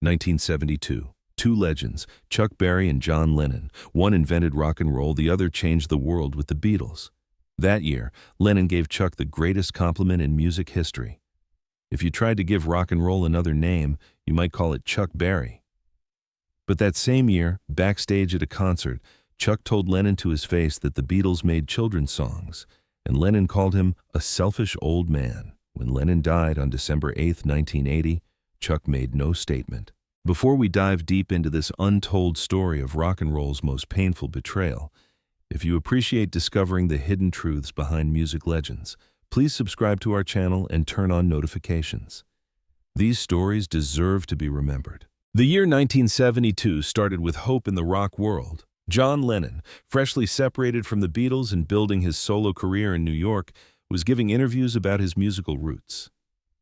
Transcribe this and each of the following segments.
1972. Two legends, Chuck Berry and John Lennon. One invented rock and roll, the other changed the world with the Beatles. That year, Lennon gave Chuck the greatest compliment in music history. If you tried to give rock and roll another name, you might call it Chuck Berry. But that same year, backstage at a concert, Chuck told Lennon to his face that the Beatles made children's songs, and Lennon called him a selfish old man. When Lennon died on December 8, 1980, Chuck made no statement. Before we dive deep into this untold story of rock and roll's most painful betrayal, if you appreciate discovering the hidden truths behind music legends, please subscribe to our channel and turn on notifications. These stories deserve to be remembered. The year 1972 started with hope in the rock world. John Lennon, freshly separated from the Beatles and building his solo career in New York, was giving interviews about his musical roots.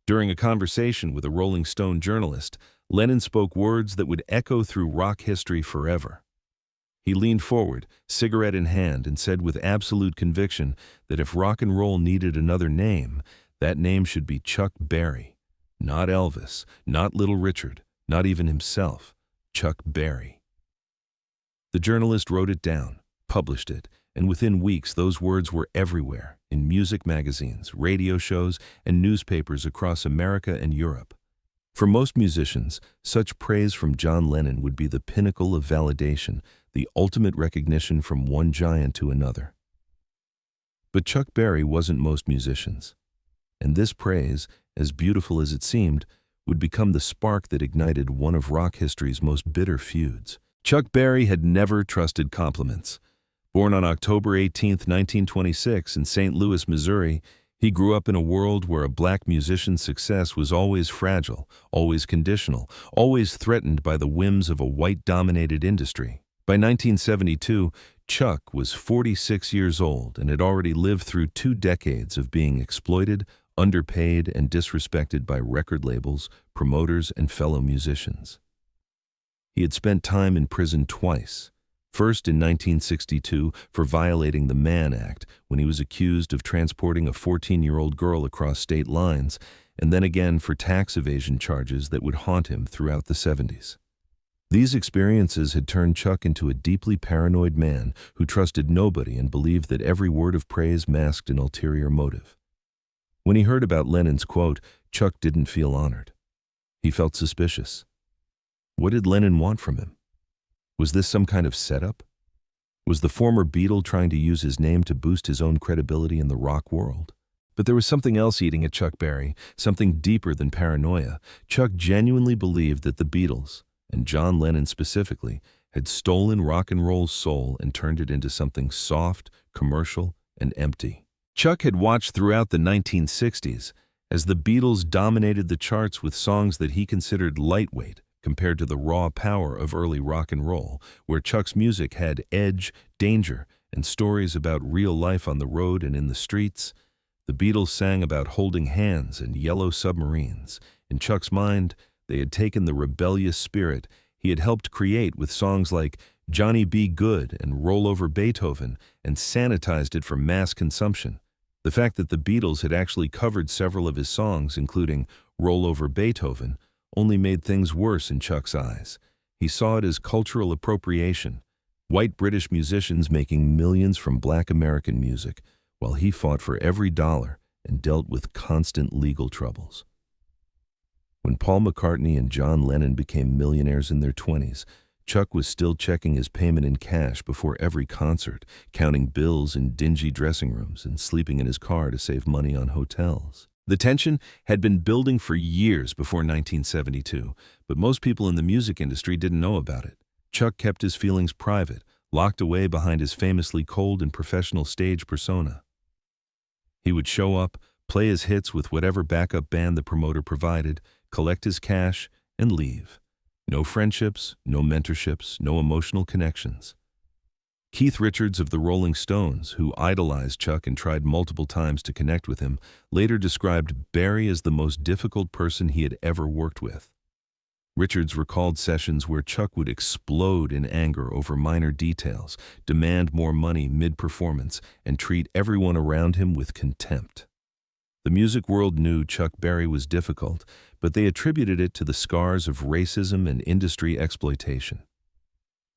During a conversation with a Rolling Stone journalist, Lennon spoke words that would echo through rock history forever. He leaned forward, cigarette in hand, and said with absolute conviction that if rock and roll needed another name, that name should be Chuck Berry. Not Elvis, not Little Richard, not even himself, Chuck Berry. The journalist wrote it down, published it, and within weeks those words were everywhere, in music magazines, radio shows, and newspapers across America and Europe. For most musicians, such praise from John Lennon would be the pinnacle of validation, the ultimate recognition from one giant to another. But Chuck Berry wasn't most musicians, and this praise, as beautiful as it seemed, would become the spark that ignited one of rock history's most bitter feuds. Chuck Berry had never trusted compliments. Born on October 18, 1926 in St. Louis, Missouri, he grew up in a world where a black musician's success was always fragile, always conditional, always threatened by the whims of a white-dominated industry. By 1972, Chuck was 46 years old and had already lived through 2 decades of being exploited, underpaid, and disrespected by record labels, promoters, and fellow musicians. He had spent time in prison twice. First in 1962 for violating the Mann Act when he was accused of transporting a 14-year-old girl across state lines, and then again for tax evasion charges that would haunt him throughout the 70s. These experiences had turned Chuck into a deeply paranoid man who trusted nobody and believed that every word of praise masked an ulterior motive. When he heard about Lennon's quote, Chuck didn't feel honored. He felt suspicious. What did Lennon want from him? Was this some kind of setup? Was the former Beatle trying to use his name to boost his own credibility in the rock world? But there was something else eating at Chuck Berry, something deeper than paranoia. Chuck genuinely believed that the Beatles, and John Lennon specifically, had stolen rock and roll's soul and turned it into something soft, commercial, and empty. Chuck had watched throughout the 1960s as the Beatles dominated the charts with songs that he considered lightweight, compared to the raw power of early rock and roll, where Chuck's music had edge, danger, and stories about real life on the road and in the streets. The Beatles sang about holding hands and yellow submarines. In Chuck's mind, they had taken the rebellious spirit he had helped create with songs like Johnny B Goode and Roll Over Beethoven and sanitized it for mass consumption. The fact that the Beatles had actually covered several of his songs, including Roll Over Beethoven, only made things worse in Chuck's eyes. He saw it as cultural appropriation, white British musicians making millions from black American music, while he fought for every dollar and dealt with constant legal troubles. When Paul McCartney and John Lennon became millionaires in their 20s, Chuck was still checking his payment in cash before every concert, counting bills in dingy dressing rooms and sleeping in his car to save money on hotels. The tension had been building for years before 1972, but most people in the music industry didn't know about it. Chuck kept his feelings private, locked away behind his famously cold and professional stage persona. He would show up, play his hits with whatever backup band the promoter provided, collect his cash, and leave. No friendships, no mentorships, no emotional connections. Keith Richards of the Rolling Stones, who idolized Chuck and tried multiple times to connect with him, later described Berry as the most difficult person he had ever worked with. Richards recalled sessions where Chuck would explode in anger over minor details, demand more money mid-performance, and treat everyone around him with contempt. The music world knew Chuck Berry was difficult, but they attributed it to the scars of racism and industry exploitation.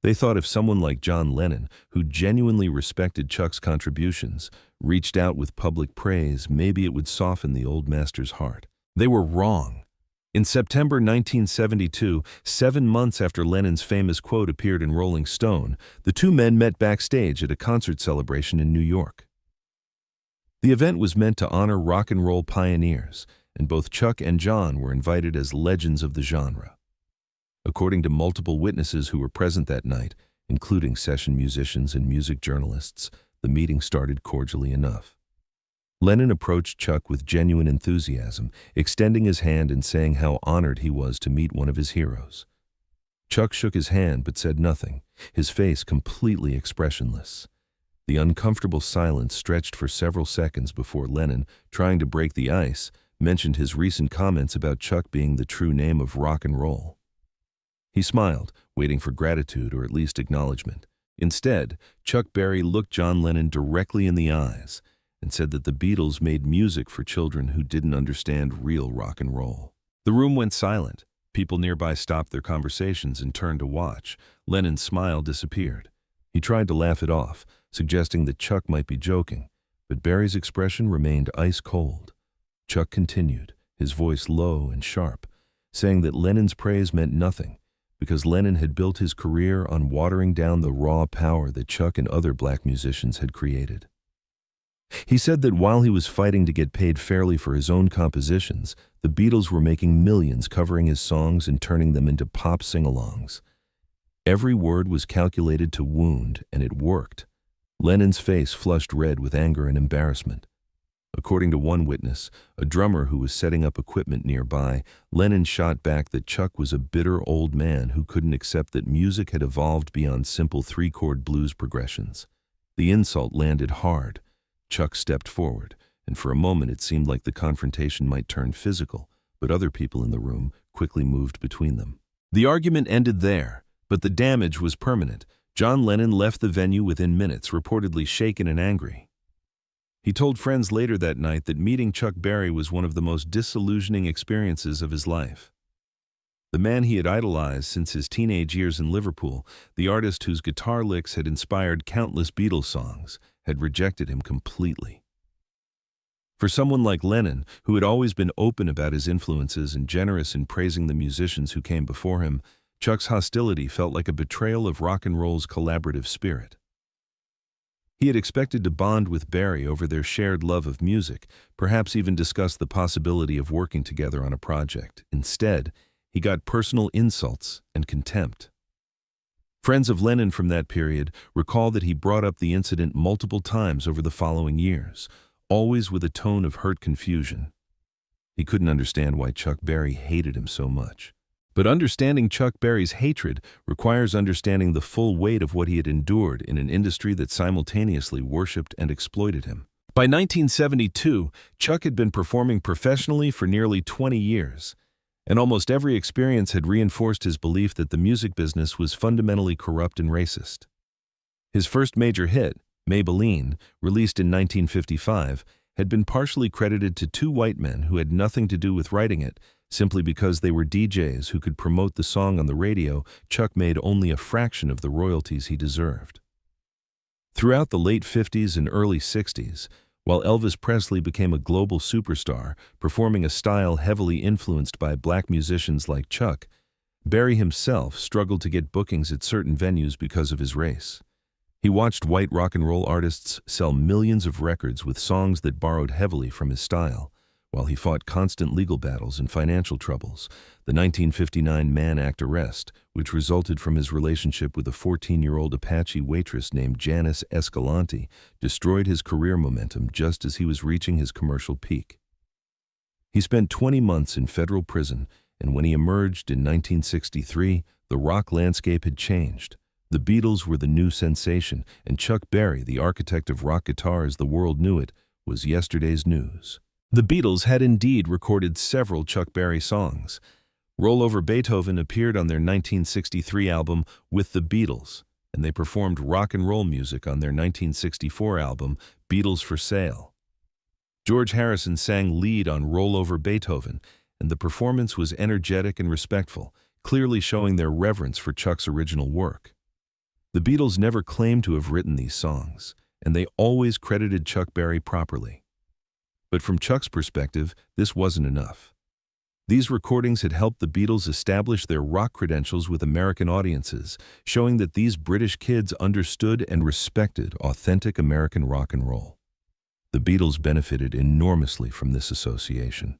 They thought if someone like John Lennon, who genuinely respected Chuck's contributions, reached out with public praise, maybe it would soften the old master's heart. They were wrong. In September 1972, 7 months after Lennon's famous quote appeared in Rolling Stone, the two men met backstage at a concert celebration in New York. The event was meant to honor rock and roll pioneers, and both Chuck and John were invited as legends of the genre. According to multiple witnesses who were present that night, including session musicians and music journalists, the meeting started cordially enough. Lennon approached Chuck with genuine enthusiasm, extending his hand and saying how honored he was to meet one of his heroes. Chuck shook his hand but said nothing, his face completely expressionless. The uncomfortable silence stretched for several seconds before Lennon, trying to break the ice, mentioned his recent comments about Chuck being the true name of rock and roll. He smiled, waiting for gratitude or at least acknowledgement. Instead, Chuck Berry looked John Lennon directly in the eyes and said that the Beatles made music for children who didn't understand real rock and roll. The room went silent. People nearby stopped their conversations and turned to watch. Lennon's smile disappeared. He tried to laugh it off, suggesting that Chuck might be joking, but Berry's expression remained ice cold. Chuck continued, his voice low and sharp, saying that Lennon's praise meant nothing, because Lennon had built his career on watering down the raw power that Chuck and other black musicians had created. He said that while he was fighting to get paid fairly for his own compositions, the Beatles were making millions covering his songs and turning them into pop sing-alongs. Every word was calculated to wound, and it worked. Lennon's face flushed red with anger and embarrassment. According to one witness, a drummer who was setting up equipment nearby, Lennon shot back that Chuck was a bitter old man who couldn't accept that music had evolved beyond simple three-chord blues progressions. The insult landed hard. Chuck stepped forward, and for a moment it seemed like the confrontation might turn physical, but other people in the room quickly moved between them. The argument ended there, but the damage was permanent. John Lennon left the venue within minutes, reportedly shaken and angry. He told friends later that night that meeting Chuck Berry was one of the most disillusioning experiences of his life. The man he had idolized since his teenage years in Liverpool, the artist whose guitar licks had inspired countless Beatles songs, had rejected him completely. For someone like Lennon, who had always been open about his influences and generous in praising the musicians who came before him, Chuck's hostility felt like a betrayal of rock and roll's collaborative spirit. He had expected to bond with Berry over their shared love of music, perhaps even discuss the possibility of working together on a project. Instead, he got personal insults and contempt. Friends of Lennon from that period recall that he brought up the incident multiple times over the following years, always with a tone of hurt confusion. He couldn't understand why Chuck Berry hated him so much. But understanding Chuck Berry's hatred requires understanding the full weight of what he had endured in an industry that simultaneously worshipped and exploited him. By 1972, Chuck had been performing professionally for nearly 20 years, and almost every experience had reinforced his belief that the music business was fundamentally corrupt and racist. His first major hit, Maybelline, released in 1955, had been partially credited to two white men who had nothing to do with writing it. Simply because they were DJs who could promote the song on the radio, Chuck made only a fraction of the royalties he deserved. Throughout the late 50s and early 60s, while Elvis Presley became a global superstar, performing a style heavily influenced by black musicians like Chuck, Berry himself struggled to get bookings at certain venues because of his race. He watched white rock and roll artists sell millions of records with songs that borrowed heavily from his style, while he fought constant legal battles and financial troubles. The 1959 Mann Act arrest, which resulted from his relationship with a 14-year-old Apache waitress named Janice Escalante, destroyed his career momentum just as he was reaching his commercial peak. He spent 20 months in federal prison, and when he emerged in 1963, the rock landscape had changed. The Beatles were the new sensation, and Chuck Berry, the architect of rock guitar as the world knew it, was yesterday's news. The Beatles had indeed recorded several Chuck Berry songs. Roll Over Beethoven appeared on their 1963 album With the Beatles, and they performed rock and roll music on their 1964 album Beatles for Sale. George Harrison sang lead on Roll Over Beethoven, and the performance was energetic and respectful, clearly showing their reverence for Chuck's original work. The Beatles never claimed to have written these songs, and they always credited Chuck Berry properly. But from Chuck's perspective, this wasn't enough. These recordings had helped the Beatles establish their rock credentials with American audiences, showing that these British kids understood and respected authentic American rock and roll. The Beatles benefited enormously from this association.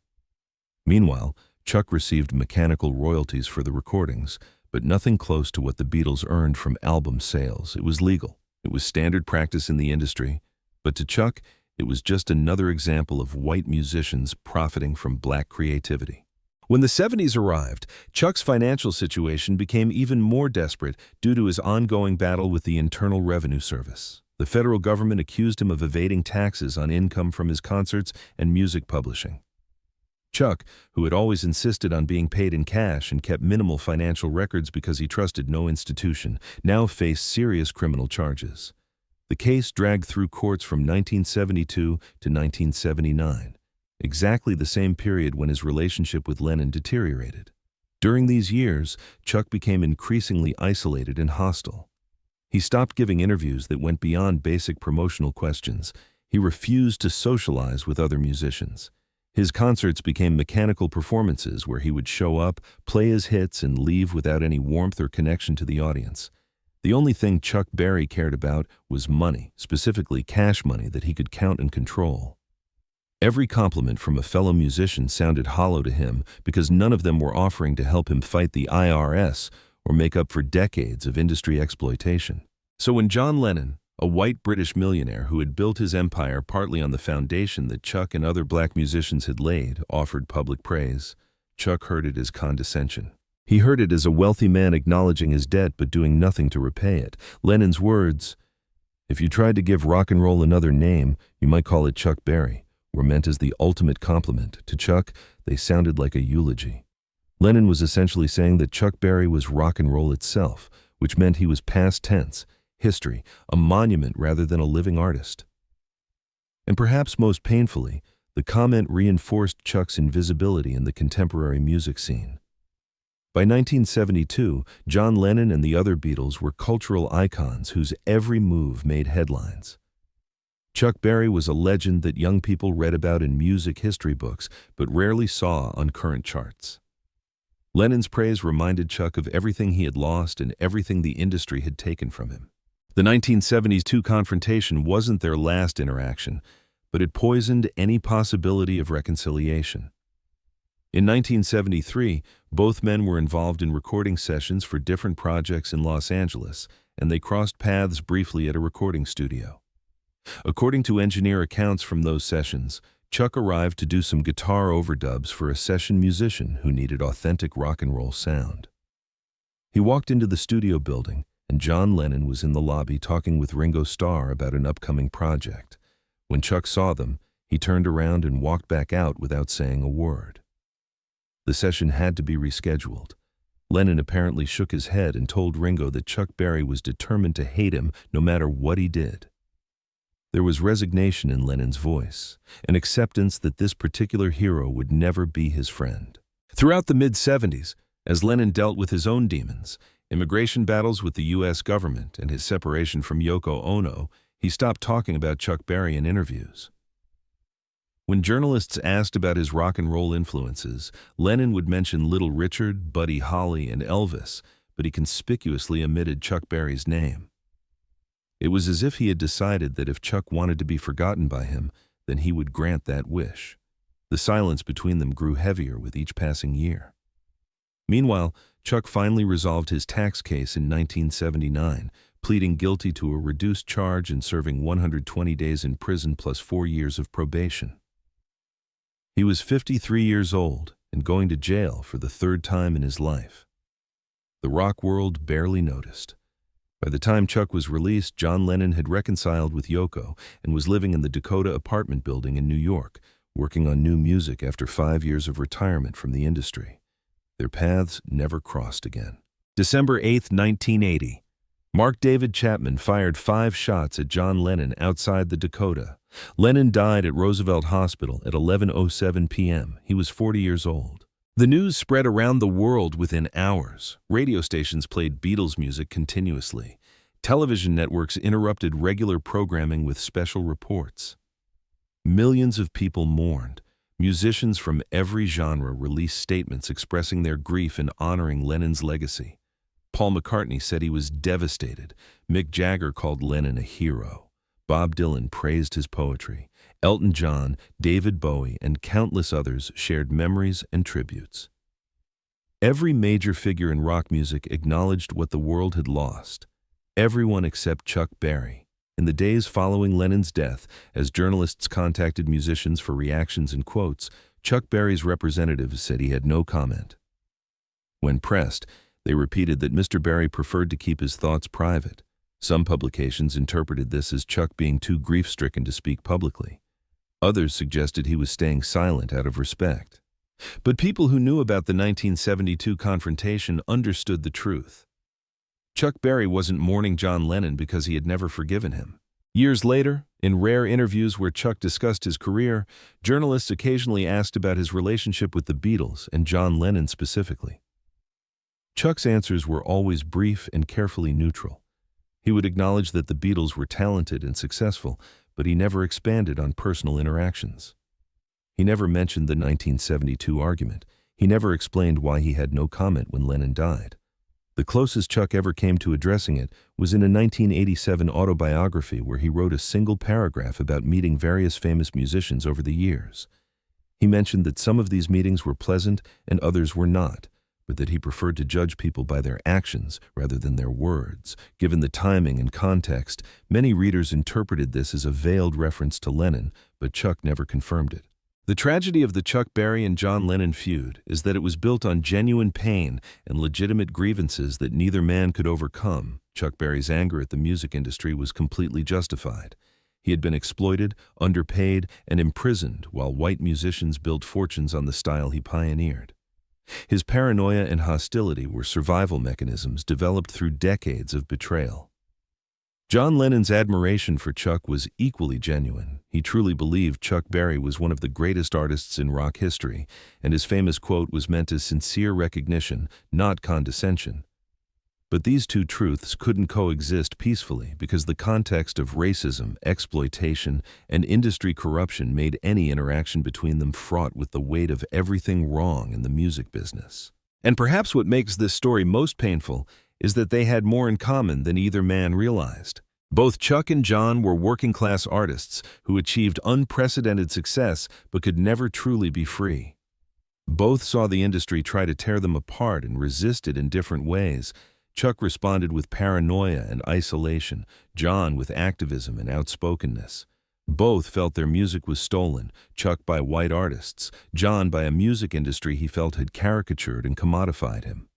Meanwhile, Chuck received mechanical royalties for the recordings, but nothing close to what the Beatles earned from album sales. It was legal. It was standard practice in the industry. But to Chuck, it was just another example of white musicians profiting from black creativity. When the 70s arrived, Chuck's financial situation became even more desperate due to his ongoing battle with the Internal Revenue Service. The federal government accused him of evading taxes on income from his concerts and music publishing. Chuck, who had always insisted on being paid in cash and kept minimal financial records because he trusted no institution, now faced serious criminal charges. The case dragged through courts from 1972 to 1979, exactly the same period when his relationship with Lennon deteriorated. During these years, Chuck became increasingly isolated and hostile. He stopped giving interviews that went beyond basic promotional questions. He refused to socialize with other musicians. His concerts became mechanical performances where he would show up, play his hits, and leave without any warmth or connection to the audience. The only thing Chuck Berry cared about was money, specifically cash money that he could count and control. Every compliment from a fellow musician sounded hollow to him because none of them were offering to help him fight the IRS or make up for decades of industry exploitation. So when John Lennon, a white British millionaire who had built his empire partly on the foundation that Chuck and other black musicians had laid, offered public praise, Chuck heard it as condescension. He heard it as a wealthy man acknowledging his debt but doing nothing to repay it. Lennon's words, "If you tried to give rock and roll another name, you might call it Chuck Berry," were meant as the ultimate compliment. To Chuck, they sounded like a eulogy. Lennon was essentially saying that Chuck Berry was rock and roll itself, which meant he was past tense, history, a monument rather than a living artist. And perhaps most painfully, the comment reinforced Chuck's invisibility in the contemporary music scene. By 1972, John Lennon and the other Beatles were cultural icons whose every move made headlines. Chuck Berry was a legend that young people read about in music history books but rarely saw on current charts. Lennon's praise reminded Chuck of everything he had lost and everything the industry had taken from him. The 1972 confrontation wasn't their last interaction, but it poisoned any possibility of reconciliation. In 1973, both men were involved in recording sessions for different projects in Los Angeles, and they crossed paths briefly at a recording studio. According to engineer accounts from those sessions, Chuck arrived to do some guitar overdubs for a session musician who needed authentic rock and roll sound. He walked into the studio building, and John Lennon was in the lobby talking with Ringo Starr about an upcoming project. When Chuck saw them, he turned around and walked back out without saying a word. The session had to be rescheduled. Lennon apparently shook his head and told Ringo that Chuck Berry was determined to hate him no matter what he did. There was resignation in Lennon's voice, an acceptance that this particular hero would never be his friend. Throughout the mid-70s, as Lennon dealt with his own demons, immigration battles with the U.S. government, and his separation from Yoko Ono, he stopped talking about Chuck Berry in interviews. When journalists asked about his rock and roll influences, Lennon would mention Little Richard, Buddy Holly, and Elvis, but he conspicuously omitted Chuck Berry's name. It was as if he had decided that if Chuck wanted to be forgotten by him, then he would grant that wish. The silence between them grew heavier with each passing year. Meanwhile, Chuck finally resolved his tax case in 1979, pleading guilty to a reduced charge and serving 120 days in prison plus 4 years of probation. He was 53 years old and going to jail for the third time in his life. The rock world barely noticed. By the time Chuck was released, John Lennon had reconciled with Yoko and was living in the Dakota apartment building in New York, working on new music after 5 years of retirement from the industry. Their paths never crossed again. December 8, 1980. Mark David Chapman fired 5 shots at John Lennon outside the Dakota. Lennon died at Roosevelt Hospital at 11:07 p.m. He was 40 years old. The news spread around the world within hours. Radio stations played Beatles music continuously. Television networks interrupted regular programming with special reports. Millions of people mourned. Musicians from every genre released statements expressing their grief and honoring Lennon's legacy. Paul McCartney said he was devastated. Mick Jagger called Lennon a hero. Bob Dylan praised his poetry. Elton John, David Bowie, and countless others shared memories and tributes. Every major figure in rock music acknowledged what the world had lost. Everyone except Chuck Berry. In the days following Lennon's death, as journalists contacted musicians for reactions and quotes, Chuck Berry's representatives said he had no comment. When pressed, they repeated that Mr. Berry preferred to keep his thoughts private. Some publications interpreted this as Chuck being too grief-stricken to speak publicly. Others suggested he was staying silent out of respect. But people who knew about the 1972 confrontation understood the truth. Chuck Berry wasn't mourning John Lennon because he had never forgiven him. Years later, in rare interviews where Chuck discussed his career, journalists occasionally asked about his relationship with the Beatles and John Lennon specifically. Chuck's answers were always brief and carefully neutral. He would acknowledge that the Beatles were talented and successful, but he never expanded on personal interactions. He never mentioned the 1972 argument. He never explained why he had no comment when Lennon died. The closest Chuck ever came to addressing it was in a 1987 autobiography where he wrote a single paragraph about meeting various famous musicians over the years. He mentioned that some of these meetings were pleasant and others were not, but that he preferred to judge people by their actions rather than their words. Given the timing and context, many readers interpreted this as a veiled reference to Lennon, but Chuck never confirmed it. The tragedy of the Chuck Berry and John Lennon feud is that it was built on genuine pain and legitimate grievances that neither man could overcome. Chuck Berry's anger at the music industry was completely justified. He had been exploited, underpaid, and imprisoned while white musicians built fortunes on the style he pioneered. His paranoia and hostility were survival mechanisms developed through decades of betrayal. John Lennon's admiration for Chuck was equally genuine. He truly believed Chuck Berry was one of the greatest artists in rock history, and his famous quote was meant as sincere recognition, not condescension. But these two truths couldn't coexist peacefully because the context of racism, exploitation, and industry corruption made any interaction between them fraught with the weight of everything wrong in the music business. And perhaps what makes this story most painful is that they had more in common than either man realized. Both Chuck and John were working-class artists who achieved unprecedented success but could never truly be free. Both saw the industry try to tear them apart and resist it in different ways. Chuck responded with paranoia and isolation, John with activism and outspokenness. Both felt their music was stolen, Chuck by white artists, John by a music industry he felt had caricatured and commodified him.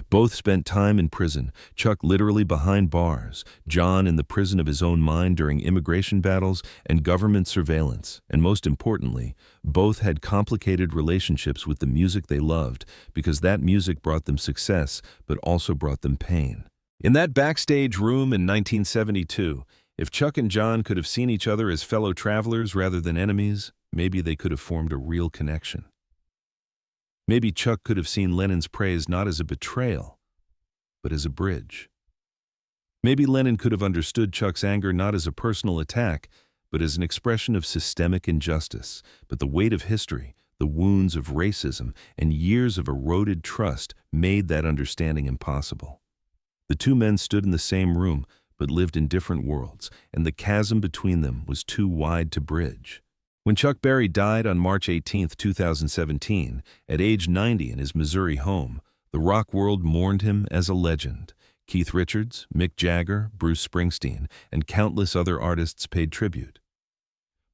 Both spent time in prison, Chuck literally behind bars, John in the prison of his own mind during immigration battles and government surveillance, and most importantly, both had complicated relationships with the music they loved because that music brought them success but also brought them pain. In that backstage room in 1972, if Chuck and John could have seen each other as fellow travelers rather than enemies, maybe they could have formed a real connection. Maybe Chuck could have seen Lennon's praise not as a betrayal, but as a bridge. Maybe Lennon could have understood Chuck's anger not as a personal attack, but as an expression of systemic injustice. But the weight of history, the wounds of racism, and years of eroded trust made that understanding impossible. The two men stood in the same room, but lived in different worlds, and the chasm between them was too wide to bridge. When Chuck Berry died on March 18, 2017, at age 90 in his Missouri home, the rock world mourned him as a legend. Keith Richards, Mick Jagger, Bruce Springsteen, and countless other artists paid tribute.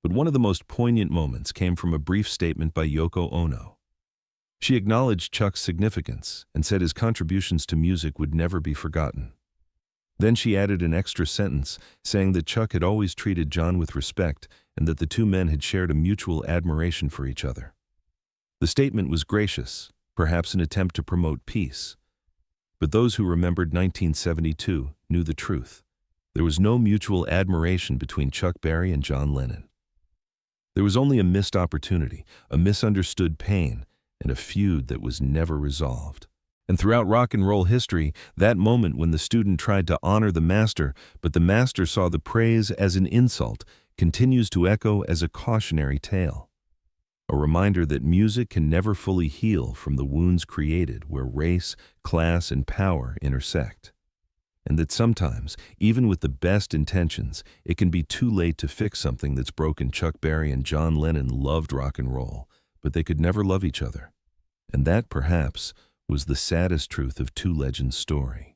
But one of the most poignant moments came from a brief statement by Yoko Ono. She acknowledged Chuck's significance and said his contributions to music would never be forgotten. Then she added an extra sentence saying that Chuck had always treated John with respect and that the two men had shared a mutual admiration for each other. The statement was gracious, perhaps an attempt to promote peace. But those who remembered 1972 knew the truth. There was no mutual admiration between Chuck Berry and John Lennon. There was only a missed opportunity, a misunderstood pain, and a feud that was never resolved. And throughout rock and roll history, that moment when the student tried to honor the master, but the master saw the praise as an insult, continues to echo as a cautionary tale. A reminder that music can never fully heal from the wounds created where race, class, and power intersect. And that sometimes, even with the best intentions, it can be too late to fix something that's broken. Chuck Berry and John Lennon loved rock and roll, but they could never love each other. And that, perhaps, was the saddest truth of two legends' story.